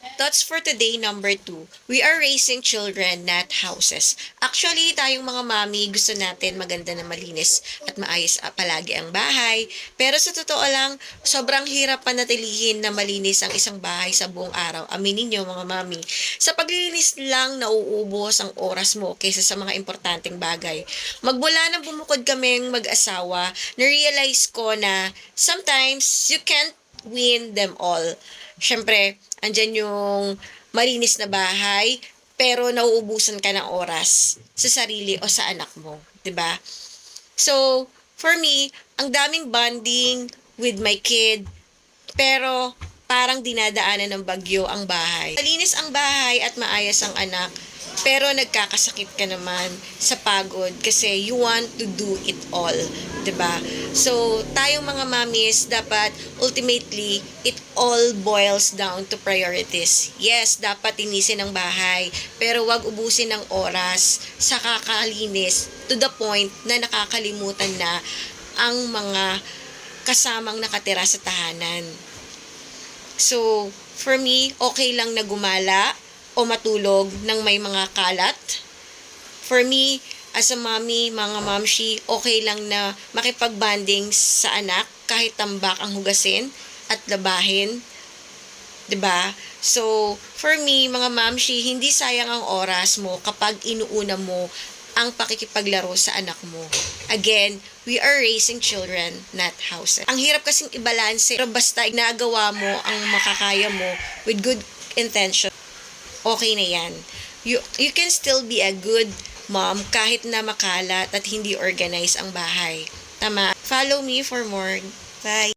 Thoughts for today, number 2. We are raising children, not houses. Actually, tayong mga mami, gusto natin maganda na malinis at maayos palagi ang bahay. Pero sa totoo lang, sobrang hirap panatilihin na malinis ang isang bahay sa buong araw. Aminin nyo, mga mami. Sa paglilinis lang, nauubos ang oras mo kaysa sa mga importanteng bagay. Magmula nang bumukod kaming mag-asawa, na-realize ko na sometimes you can't win them all. Siyempre, andyan yung malinis na bahay, pero nauubusan ka ng oras sa sarili o sa anak mo, 'di ba? So, for me, ang daming bonding with my kid, pero parang dinadaanan ng bagyo ang bahay. Malinis ang bahay at maayos ang anak, pero nagkakasakit ka naman sa pagod kasi you want to do it all, 'di ba? So, tayong mga mommies dapat ultimately it all boils down to priorities. Yes, dapat linisin ang bahay, pero wag ubusin ng oras sa kakalinis to the point na nakakalimutan na ang mga kasamang nakatira sa tahanan. So, for me, okay lang na gumala o matulog ng may mga kalat. For me, as a mommy, mga mamshi, okay lang na makipag-bonding sa anak kahit tambak ang hugasin at labahin. 'Di ba? So, for me, mga mamshi, hindi sayang ang oras mo kapag inuuna mo ang pakikipaglaro sa anak mo. Again, we are raising children, not houses. Ang hirap kasing ibalanse, pero basta nagawa mo ang makakaya mo with good intention, okay na yan. You can still be a good mom kahit na makalat at hindi organized ang bahay. Tama. Follow me for more. Bye.